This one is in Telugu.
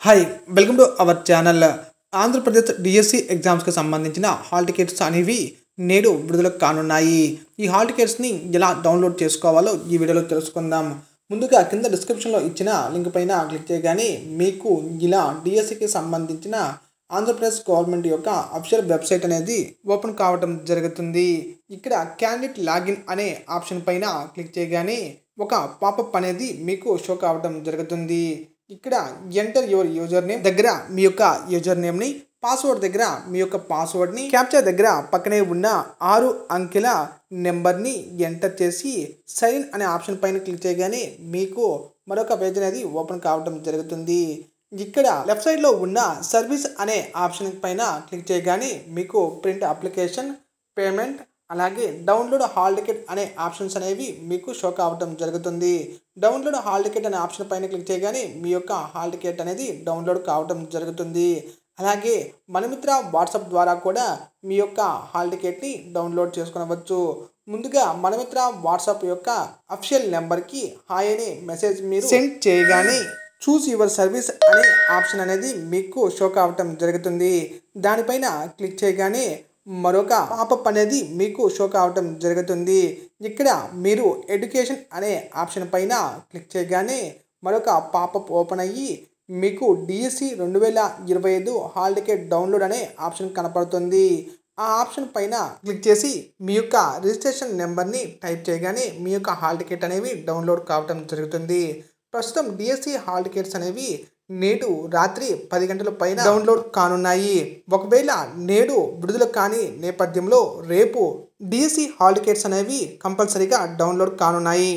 Hi welcome to our channel. Andhra Pradesh DSC ఎగ్జామ్స్కి సంబంధించిన హాల్ టికెట్స్ అనేవి నేడు విడుదలకు కానున్నాయి. ఈ హాల్ టికెట్స్ని ఎలా డౌన్లోడ్ చేసుకోవాలో ఈ వీడియోలో తెలుసుకుందాం. ముందుగా కింద డిస్క్రిప్షన్లో ఇచ్చిన లింక్ పైన క్లిక్ చేయగానే మీకు ఇలా డిఎస్సికి సంబంధించిన ఆంధ్రప్రదేశ్ గవర్నమెంట్ యొక్క అఫీషియల్ వెబ్సైట్ అనేది ఓపెన్ కావడం జరుగుతుంది. ఇక్కడ క్యాండిడేట్ లాగిన్ అనే ఆప్షన్ పైన క్లిక్ చేయగానే ఒక పాపప్ అనేది మీకు షో కావడం జరుగుతుంది. ఇక్కడ ఎంటర్ యువర్ యూజర్ నేమ్ దగ్గర మీ యొక్క యూజర్ నేమ్ని, పాస్వర్డ్ దగ్గర మీ యొక్క పాస్వర్డ్ని, క్యాప్చర్ దగ్గర పక్కనే ఉన్న 6 అంకెల నెంబర్ని ఎంటర్ చేసి సైన్ అనే ఆప్షన్ పైన క్లిక్ చేయగానే మీకు మరొక పేజ్ అనేది ఓపెన్ కావడం జరుగుతుంది. ఇక్కడ లెఫ్ట్ సైడ్లో ఉన్న సర్వీస్ అనే ఆప్షన్ పైన క్లిక్ చేయగానే మీకు ప్రింట్ అప్లికేషన్, పేమెంట్ అలాగే డౌన్లోడ్ హాల్ టికెట్ అనే ఆప్షన్స్ అనేవి మీకు షో కావడం జరుగుతుంది. డౌన్లోడ్ హాల్ టికెట్ అనే ఆప్షన్ పైన క్లిక్ చేయగానే మీ యొక్క హాల్ టికెట్ అనేది డౌన్లోడ్ కావడం జరుగుతుంది. అలాగే మనమిత్ర వాట్సాప్ ద్వారా కూడా మీ యొక్క హాల్ టికెట్ని డౌన్లోడ్ చేసుకునవచ్చు. ముందుగా మనమిత్ర వాట్సాప్ యొక్క అఫీషియల్ నెంబర్కి హాయ్ అనే మెసేజ్ మీరు సెండ్ చేయగానే చూస్ యువర్ సర్వీస్ అనే ఆప్షన్ అనేది మీకు షో కావడం జరుగుతుంది. దానిపైన క్లిక్ చేయగానే మరొక పాపప్ అనేది మీకు షో కావడం జరుగుతుంది. ఇక్కడ మీరు ఎడ్యుకేషన్ అనే ఆప్షన్ పైన క్లిక్ చేయగానే మరొక పాపప్ ఓపెన్ అయ్యి మీకు డిఎస్సి 2025 హాల్ టికెట్ డౌన్లోడ్ అనే ఆప్షన్ కనపడుతుంది. ఆ ఆప్షన్ పైన క్లిక్ చేసి మీ యొక్క రిజిస్ట్రేషన్ నెంబర్ని టైప్ చేయగానే మీ యొక్క హాల్ టికెట్ అనేవి డౌన్లోడ్ కావడం జరుగుతుంది. ప్రస్తుతం డిఎస్సి హాల్ టికెట్స్ అనేవి నేడు రాత్రి 10 గంటల పైన డౌన్లోడ్ కానున్నాయి. ఒకవేళ నేడు విడుదల కాని నేపథ్యంలో రేపు డిఎస్సి హాల్ టికెట్స్ అనేవి కంపల్సరీగా డౌన్లోడ్ కానున్నాయి.